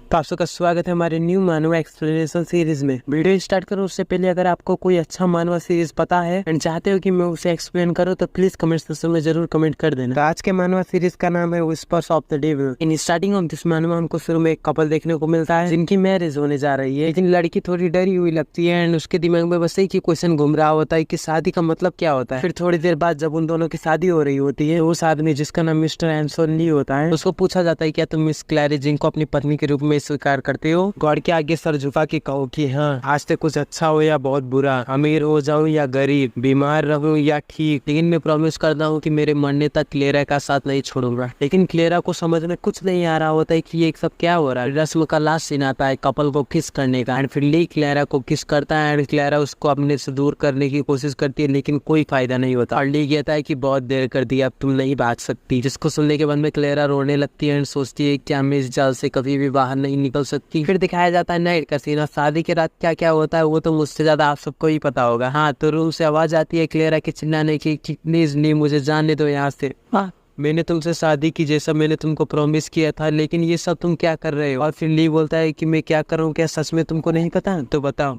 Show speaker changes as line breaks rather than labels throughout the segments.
तो आप सबका स्वागत है हमारे न्यू मानवा एक्सप्लेनेशन सीरीज में। वीडियो स्टार्ट करो उससे पहले अगर आपको कोई अच्छा मानवा सीरीज पता है एंड चाहते हो कि मैं उसे एक्सप्लेन करूं तो प्लीज कमेंट सेक्शन में जरूर कमेंट कर देना। तो आज के मानवा सीरीज का नाम है whispers of the devil. In starting of this मानवा हमको शुरू में एक कपल देखने को मिलता है जिनकी मैरिज होने जा रही है, लेकिन लड़की थोड़ी डरी हुई लगती है एंड उसके दिमाग में बस एक ही क्वेश्चन घूम रहा होता है कि शादी का मतलब क्या होता है। फिर थोड़ी देर बाद जब उन दोनों की शादी हो रही होती है, उस आदमी जिसका नाम मिस्टर एंसन ली होता है, उसको पूछा जाता है क्या तुम मिस क्लैरी जिंग को अपनी पत्नी के रूप में स्वीकार करते हो? गॉड के आगे सर झुका के कहो कि हाँ, आज से कुछ अच्छा हो या बहुत बुरा, अमीर हो जाऊं या गरीब, बीमार रहूं या ठीक, लेकिन मैं प्रॉमिस करता हूँ कि मेरे मरने तक क्लेरा का साथ नहीं छोड़ूंगा। लेकिन क्लेरा को समझ में कुछ नहीं आ रहा होता है कि ये सब क्या हो रहा है। रस्म का लास्ट सीन आता है कपल को किस करने का एंड फिर ली क्लेरा को किस करता है एंड क्लेरा उसको अपने से दूर करने की कोशिश करती है, लेकिन कोई फायदा नहीं होता और ली कहता है कि बहुत देर कर दी, अब तुम नहीं भाग सकती। जिसको सुनने के बाद में क्लेरा रोने लगती है एंड सोचती है क्या मैं इस जाल से कभी भी बाहर नहीं निकल सकती। फिर दिखाया जाता है नाइट का सीन। शादी के रात क्या क्या होता है वो तो मुझसे ज्यादा आप सबको ही पता होगा। हाँ, तो रूम से आवाज आती है क्लेरा के चिल्लाने की कि प्लीज ली मुझे जाने दो यहाँ से। मैंने तुमसे शादी की जैसा मैंने तुमको प्रॉमिस किया था, लेकिन ये सब तुम क्या कर रहे हो? और फिर ली बोलता है कि मैं क्या करूँ, क्या सच में तुमको नहीं पता? तो बताओ,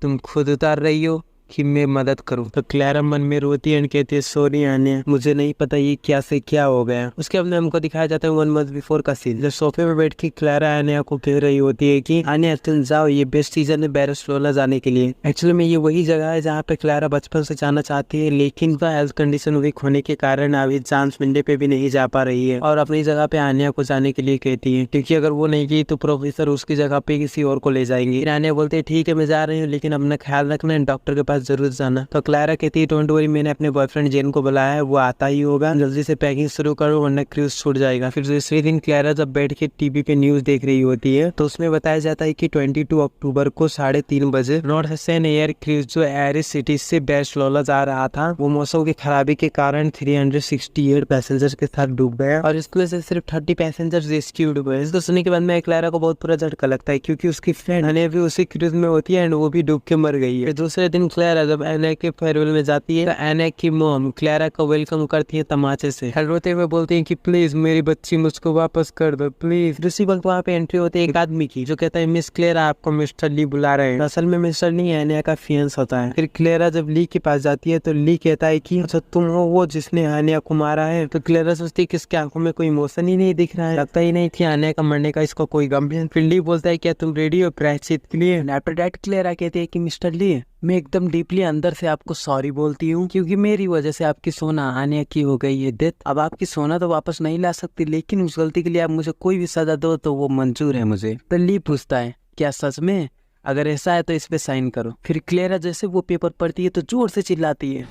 तुम खुद उतार रही हो कि मैं मदद करूं? तो क्लेरा मन में रोती है और कहती है सॉरी आन्या, मुझे नहीं पता ये क्या से क्या हो गया। उसके बाद हमको दिखाया जाता है 1 मंथ बिफोर का सीन। जब सोफे में बैठ के क्लेरा आन्या को कह रही होती है कि आन्या तुम जाओ, ये बेस्ट सीजन है बार्सिलोना जाने के लिए। एक्चुअली में ये वही जगह है जहाँ पे क्लेरा बचपन से जाना चाहती है, लेकिन हेल्थ कंडीशन वीक होने के कारण अभी चांस मिलने पे भी नहीं जा पा रही है और अपनी जगह पे आन्या को जाने के लिए कहती है, क्योंकि अगर वो नहीं गई तो प्रोफेसर उसकी जगह पे किसी और को ले जाएंगे। आन्या बोलते है ठीक है मैं जा रही हूँ, लेकिन अपना ख्याल रखना, डॉक्टर के पास जरूर जाना। तो क्लेरा कहती है डोंट वरी, मैंने अपने बॉयफ्रेंड जेन को बुलाया है, वो आता ही होगा, जल्दी से पैकिंग शुरू करो वरना क्रूज छूट जाएगा। फिर दूसरे दिन क्लेरा जब बैठ के टीवी पे न्यूज देख रही होती है तो उसमें बताया जाता है कि 22 अक्टूबर को 3:30 बजे नॉर्थ हसन एयर क्रूज जो एरिस सिटी से बार्सिलोना जा रहा था, वो मौसम की खराबी के कारण 368 पैसेंजर्स के साथ डूब गया और इसकी वजह से सिर्फ 30 पैसेंजर्स रेस्क्यूड हुए। इसको सुनने के बाद में क्लेरा को बहुत पूरा झटका लगता है, क्योंकि उसकी फ्रेंड अने भी उसी क्रूज में होती है एंड वो भी डूब के मर गई है। दूसरे दिन क्लेरा जब एना के फेयरवेल में जाती है तो एना की मॉम क्लेरा को वेलकम करती है तमाचे से, रोते हुए बोलती है कि प्लीज मेरी बच्ची मुझको वापस कर दो प्लीज। दूसरी वक्त वहाँ पे एंट्री होती है एक आदमी की जो कहता है मिस क्लेरा आपको मिस्टर ली बुला रहे हैं। असल में मिस्टर ली एना का फियांस होता है। फिर क्लेरा जब ली के पास जाती है तो ली कहता है कि अच्छा तुम हो वो जिसने आन्या को मारा है। तो क्लेरा सोचती है कि इसके आंखों में कोई इमोशन ही नहीं दिख रहा है, लगता ही नहीं कि आन्या का मरने का इसको कोई गम है। फिर ली बोलता है क्या तुम रेडी हो प्रायश्चित के लिए? आफ्टर दैट क्लेरा कहती है कि मिस्टर ली मैं एकदम डीपली अंदर से आपको सॉरी बोलती हूँ, क्योंकि मेरी वजह से आपकी सोना आन्या की हो गई है डेथ। अब आपकी सोना तो वापस नहीं ला सकती, लेकिन उस गलती के लिए आप मुझे कोई भी सजा दो तो वो मंजूर है मुझे। तो ली पूछता है क्या सच में? अगर ऐसा है तो इस पे साइन करो। फिर क्लेरा जैसे वो पेपर पढ़ती है तो जोर से चिल्लाती है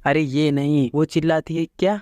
अरे ये नहीं, वो चिल्लाती है क्या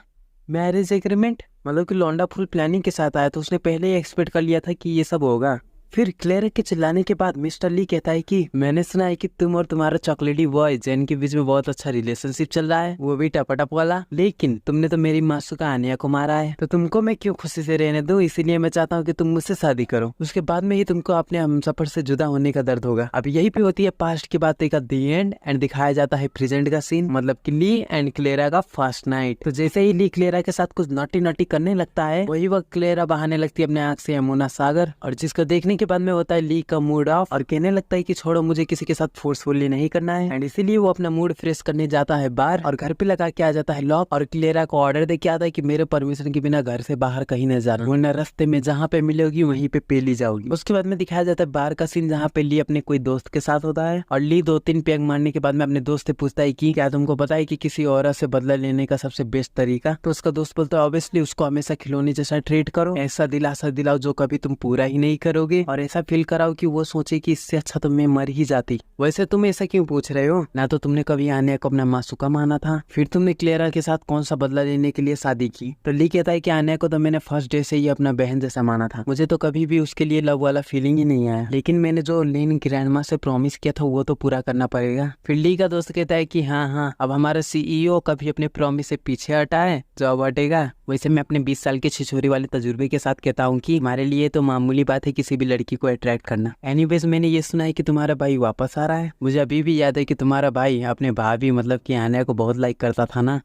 मैरिज एग्रीमेंट? मतलब कि लौंडा फुल प्लानिंग के साथ आया तो उसने पहले ही एक्सपेक्ट कर लिया था कि ये सब होगा। फिर क्लेरा के चिल्लाने के बाद मिस्टर ली कहता है कि मैंने सुना है कि तुम और तुम्हारा चॉकलेटी बॉय जेन के बीच में बहुत अच्छा रिलेशनशिप चल रहा है, वो भी टपटप वाला, लेकिन तुमने तो मेरी मासूका आन्या को मारा है, तो तुमको मैं क्यों खुशी से रहने दूं? इसीलिए मैं चाहता हूँ कि तुम मुझसे शादी करो, उसके बाद में ही तुमको अपने हमसफर से जुदा होने का दर्द होगा। अब यही पे होती है पास्ट की बातें का दी एंड दिखाया जाता है प्रेजेंट का सीन, मतलब कि ली एंड क्लेरा का फर्स्ट नाइट। तो जैसे ही ली क्लेरा के साथ कुछ नॉटी नॉटी करने लगता है, वही वक्त क्लेरा बहाने लगती है अपने आंख से यमुना सागर, और जिसको देखने के बाद में होता है ली का मूड ऑफ और कहने लगता है कि छोड़ो मुझे किसी के साथ फोर्सफुली नहीं करना है एंड इसीलिए वो अपना मूड फ्रेश करने जाता है बाहर और घर पे लगा के आ जाता है लॉक और क्लेरा को ऑर्डर दे के आता है कि मेरे परमिशन के बिना घर से बाहर कहीं न जाना, वरना रास्ते में जहाँ पे मिलोगी वहीं पे पेली जाओगी। उसके बाद में दिखाया जाता है बाहर का सीन जहाँ पे ली अपने कोई दोस्त के साथ होता है और ली 2-3 पैग मारने के बाद में अपने दोस्त से पूछता है कि क्या तुमको पता है कि किसी औरत से बदला लेने का सबसे बेस्ट तरीका? तो उसका दोस्त बोलता है ऑब्वियसली उसको हमेशा खिलौने जैसा ट्रीट करो, ऐसा दिलासा दिलाओ जो कभी तुम पूरा ही नहीं करोगे और ऐसा फील कराओ कि वो सोचे कि इससे अच्छा तो मैं मर ही जाती। वैसे तुम ऐसा क्यों पूछ रहे हो? ना तो तुमने कभी आन्या को अपना मासूका माना था, फिर तुमने क्लेरा के साथ कौन सा बदला लेने के लिए शादी की? तो ली कहता है कि आन्या को तो मैंने फर्स्ट डे से ही अपना बहन जैसा माना था, मुझे तो कभी भी उसके लिए लव वाला फीलिंग ही नहीं आया, लेकिन मैंने जो लेन ग्रैंडमा से प्रॉमिस किया था वो तो पूरा करना पड़ेगा। फिर ली का दोस्त कहता है कि हाँ, अब हमारा CEO कभी अपने प्रॉमिस से पीछे हटा है जो अब हटेगा। वैसे मैं अपने 20 साल के छिछोरी वाले तजुर्बे के साथ कहता हूँ कि हमारे लिए तो मामूली बात है किसी भी लड़की को अट्रैक्ट करना। एनीवेज मैंने ये सुना है कि तुम्हारा भाई वापस आ रहा है। मुझे अभी भी याद है कि तुम्हारा भाई अपने भाभी मतलब कि आन्या को बहुत लाइक करता था ना।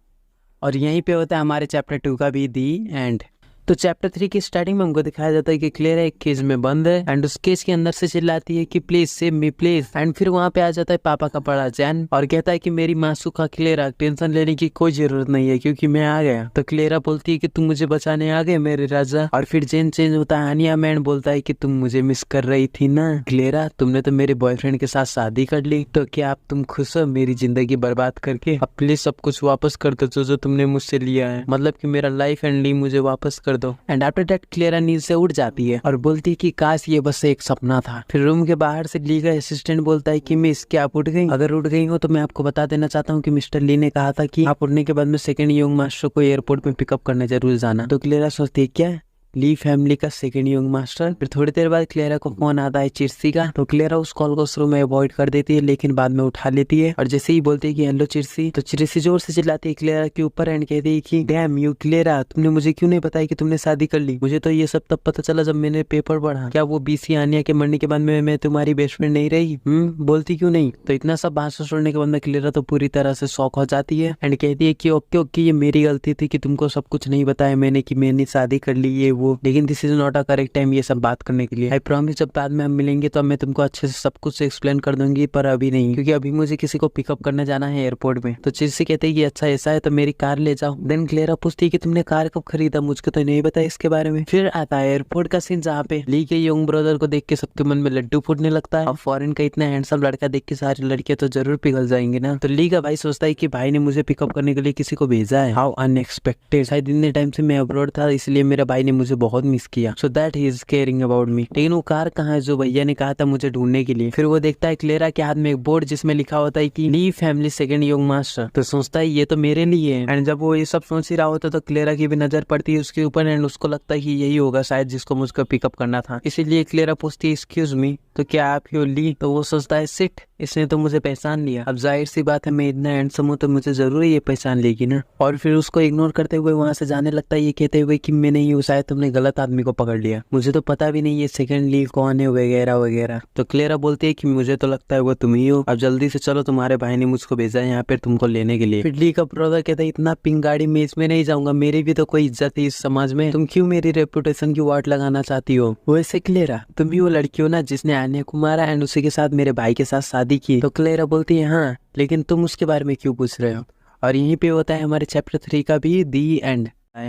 और यहीं पे होता है हमारे चैप्टर 2 का भी दी एंड। तो चैप्टर 3 की स्टार्टिंग में हमको दिखाया जाता है कि क्लेरा एक केज में बंद है एंड उस केज के अंदर से चिल्लाती है कि please save me please. And फिर वहाँ पे आ जाता है पापा का बड़ा जैन और कहता है कि मेरी मासूका क्लेरा, टेंशन लेने की कोई जरूरत नहीं है क्योंकि मैं आ गया। तो क्लेरा बोलती है कि तुम मुझे बचाने आ गए मेरे राजा। और फिर जैन चेंज होता है, आनिया मैन बोलता है कि तुम मुझे मिस कर रही थी ना क्लेरा, तुमने तो मेरे बॉयफ्रेंड के साथ शादी कर ली, तो क्या आप तुम खुश हो मेरी जिंदगी बर्बाद करके? अब प्लीज सब कुछ वापस कर दो जो तुमने मुझसे लिया है, मतलब कि मेरा लाइफ एंड लीव मुझे वापस कर दो। एंड आफ्टर दैट क्लेरा नींद से उठ जाती है और बोलती है कि काश ये बस एक सपना था। फिर रूम के बाहर से ली का असिस्टेंट बोलता है कि मिस क्या आप उठ गई? अगर उठ गई हो तो मैं आपको बता देना चाहता हूँ कि मिस्टर ली ने कहा था कि आप उठने के बाद में सेकंड यंग मास्टर को एयरपोर्ट में पिकअप करने जरूर जाना। तो क्लेरा सोचती है क्या ली फैमिली का सेकंड यंग मास्टर? फिर थोड़ी देर बाद क्लेरा को फोन आता है चिर्सी का। तो क्लेरा उस कॉल को शुरू में अवॉइड कर देती है लेकिन बाद में उठा लेती है और जैसे ही बोलती है कि हेलो चिर्सी, तो चिर्सी जोर से चिल्लाती है क्लेरा के ऊपर एंड कहती है कि डैम यू क्लेरा, तुमने मुझे क्यों नहीं बताया कि तुमने शादी कर ली? मुझे तो ये सब तब पता चला जब मैंने पेपर पढ़ा। क्या वो बीसी आनिया के मरने के बाद में मैं तुम्हारी बेस्ट फ्रेंड नहीं रही? बोलती क्यों नहीं? तो इतना सब भाषण सुनने के बाद में क्लेरा तो पूरी तरह से शॉक हो जाती है एंड कहती है कि ओके ओके ये मेरी गलती थी कि तुमको सब कुछ नहीं बताया मैंने कि मैंने शादी कर ली ये वो, लेकिन this is not a correct time ये सब बात करने के लिए। आई प्रॉमिस जब बाद में हम मिलेंगे तो मैं तुमको अच्छे से सब कुछ एक्सप्लेन कर दूंगी, पर अभी नहीं क्योंकि अभी मुझे किसी को पिकअप करने जाना है एयरपोर्ट में। तो चिर्सी कहते हैं कि अच्छा ऐसा है तो मेरी कार ले जाओ। देन क्लेरा पूछती है कि तुमने कार कब खरीदा, मुझको तो नहीं बताया इसके बारे में। फिर आता है एयरपोर्ट का सीन जहाँ पे ली के यंग ब्रदर को देख के सबके मन में लड्डू फूटने लगता है। अब फॉरेन का इतना हैंडसम लड़का देख के सारी लड़कियां तो जरूर पिघल जाएंगे ना। तो ली का भाई सोचता है कि भाई ने मुझे पिकअप करने के लिए किसी को भेजा है। हाउ अनएक्सपेक्टेड, शायद इतने टाइम से मैं अब्रॉड था इसलिए मेरा भाई ने मुझे बहुत मिस किया, so that he is caring about me. लेकिन वो कार कहाँ है जो भैया ने कहा था मुझे ढूंढने के लिए? फिर वो देखता है क्लेरा के हाथ में एक बोर्ड जिसमें लिखा होता है कि ली फैमिली सेकंड यंग मास्टर। तो सोचता है ये तो मेरे लिए है। एंड जब वो ये सब सोच ही रहा होता तो क्लेरा की भी नजर पड़ती है उसके ऊपर एंड उसको लगता है कि यही होगा शायद जिसको मुझको पिकअप करना था। इसीलिए क्लेरा पूछती है एक्सक्यूज मी, तो क्या आप ही हो ली? तो वो सोचता है सिट, इसने तो मुझे पहचान लिया। अब जाहिर सी बात है मैं इतना हैंडसम हूँ तो मुझे जरूर ये पहचान लेगी ना। और फिर उसको इग्नोर करते हुए वहां से जाने लगता है ये कहते हुए कि मैं नहीं हूँ, शायद तुमने गलत आदमी को पकड़ लिया, मुझे तो पता भी नहीं ये सेकंड लीव कौन है वगैरह वगैरह। तो क्लेरा बोलती है कि मुझे तो लगता है वो तुम ही हो, अब जल्दी से चलो तुम्हारे भाई ने मुझको भेजा है यहाँ पे तुमको लेने के लिए। फिर ली का ब्रदर कहता है इतना पिंक गाड़ी में इसमें नहीं जाऊंगा, मेरी भी तो कोई इज्जत है इस समाज में, तुम क्यों मेरी रेपुटेशन की वाट लगाना चाहती हो? वैसे क्लेरा तुम ही वो लड़की हो ना जिसने आनिया को मारा एंड उसी के साथ मेरे भाई के साथ शादी की? तो क्लेरा बोलती है हाँ, लेकिन तुम उसके बारे में क्यों पूछ रहे हो? और यहीं पे होता है हमारे चैप्टर 3 का भी दी एंड।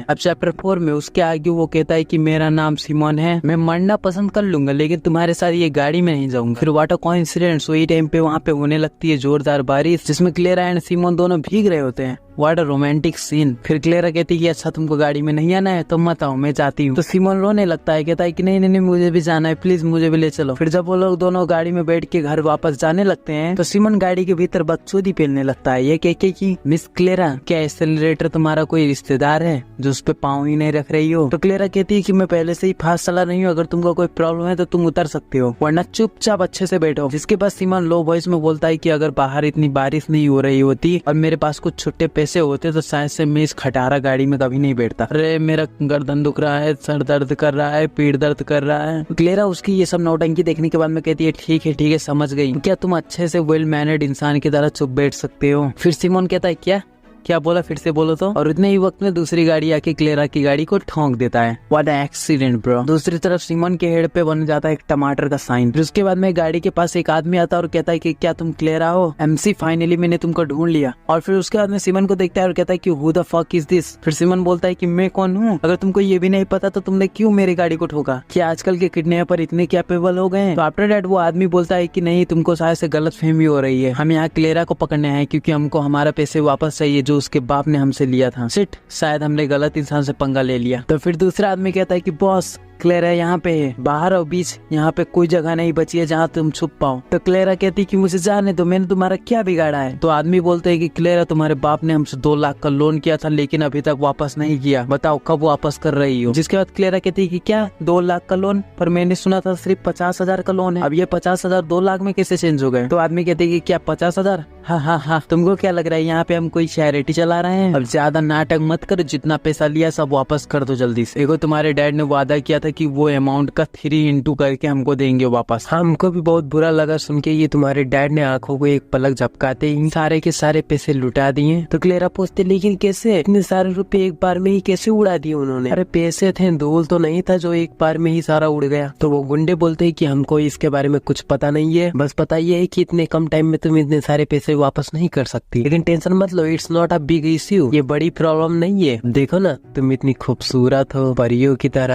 अब चैप्टर 4 में उसके आगे वो कहता है कि मेरा नाम सिमोन है, मैं मरना पसंद कर लूंगा लेकिन तुम्हारे साथ ये गाड़ी में नहीं जाऊंगा। फिर व्हाट अ कोइंसिडेंस, वही टाइम पे वहाँ पे होने लगती है जोरदार बारिश जिसमें क्लेरा एंड सिमोन दोनों भीग रहे होते हैं। What a romantic scene. फिर क्लेरा कहती है कि अच्छा तुमको गाड़ी में नहीं आना है तो मत आओ मैं जाती हूँ। तो सिमोन रोने लगता है, कहता है कि नहीं नहीं नहीं मुझे भी जाना है, प्लीज मुझे भी ले चलो। फिर जब वो लोग दोनों गाड़ी में बैठ के घर वापस जाने लगते हैं तो सिमोन गाड़ी के भीतर बकचोदी पेलने लगता है, ये कह के कि मिस क्लेरा क्या एक्सेलरेटर तुम्हारा कोई रिश्तेदार है जो उस पे पाँव ही नहीं रख रही हो? तो क्लेरा कहती है कि मैं पहले से ही फास्ट चला रही हूँ, अगर तुमको कोई प्रॉब्लम है तो तुम उतर सकते हो वरना चुपचाप अच्छे से बैठो। जिसके बाद सिमोन लो वॉइस में बोलता है कि अगर बाहर इतनी बारिश नहीं हो रही होती और मेरे पास कुछ छुट्टे पैसे होते तो शायद से मैं इस खटारा गाड़ी में कभी नहीं बैठता। अरे मेरा गर्दन दुख रहा है, सर दर्द कर रहा है, पीठ दर्द कर रहा है। क्लेरा उसकी ये सब नौटंकी देखने के बाद में कहती है ठीक है समझ गई, क्या तुम अच्छे से वेल मैनर्ड इंसान की तरह चुप बैठ सकते हो? फिर सिमोन कहता है क्या बोला, फिर से बोलो तो। और उतने ही वक्त में दूसरी गाड़ी आके क्लेरा की गाड़ी को ठोंक देता है। What an accident bro. दूसरी तरफ सिमोन के हेड पे बन जाता है एक टमाटर का साइन। फिर उसके बाद में गाड़ी के पास एक आदमी आता है और कहता है कि क्या तुम क्लेरा हो? MC फाइनली मैंने तुमको ढूंढ लिया। और फिर उसके बाद में सिमोन को देखता है और कहता है कि who the fuck is this? फिर सिमोन बोलता है कि मैं कौन हूँ? अगर तुमको ये भी नहीं पता तो तुमने क्यों मेरी गाड़ी को ठोका? क्या आजकल के किडनैपर इतने कैपेबल हो गए? तो आफ्टर दैट वो आदमी बोलता है कि नहीं तुमको शायद से गलत फहमी हो रही है, हम यहाँ क्लेरा को पकड़ने आए क्योंकि हमको हमारा पैसे वापस चाहिए जो उसके बाप ने से लिया था। शिट, शायद हमने गलत इंसान से पंगा ले लिया। तो फिर दूसरा आदमी कहता है कि बॉस क्लेरा यहाँ पे है, बाहर और बीच यहाँ पे कोई जगह नहीं बची है जहाँ तुम छुप पाओ। तो क्लेरा कहती कि मुझे जाने दो, मैंने तुम्हारा क्या बिगाड़ा है? तो आदमी बोलते हैं कि क्लेरा तुम्हारे बाप ने हमसे 2 लाख का लोन किया था लेकिन अभी तक वापस नहीं किया, बताओ कब वापस कर रही हो? जिसके बाद क्लेरा कहती है कि क्या 2 लाख का लोन? पर मैंने सुना था सिर्फ 50,000 का लोन है, अब ये 50,000 2 लाख में कैसे चेंज हो गए? तो आदमी कहते हैं कि क्या 50,000? हाँ, तुमको क्या लग रहा है यहाँ पे हम कोई चैरिटी चला रहे हैं? अब ज्यादा नाटक मत करो, जितना पैसा लिया सब वापस कर दो जल्दी से। देखो तुम्हारे डैड ने वादा किया था
था कि वो अमाउंट का 3 इंटू करके हमको देंगे वापस।
हमको भी बहुत बुरा लगा सुन के ये तुम्हारे डैड ने आंखों को एक पलक झपकाते ही सारे के सारे पैसे लुटा दिए। तो क्लेरा पूछते लेकिन कैसे, इतने सारे रुपए एक बार में ही कैसे उड़ा दिए उन्होंने? अरे पैसे थे, धूल तो नहीं था जो एक बार में ही सारा उड़ गया। तो वो गुंडे बोलते हैं कि हमको इसके बारे में कुछ पता नहीं है, बस पता ये है कि इतने कम टाइम में तुम इतने सारे पैसे वापस नहीं कर सकती। लेकिन टेंशन मत लो, it's not a big issue, ये बड़ी प्रॉब्लम नहीं है। देखो ना, तुम इतनी खूबसूरत हो, परियों की तरह।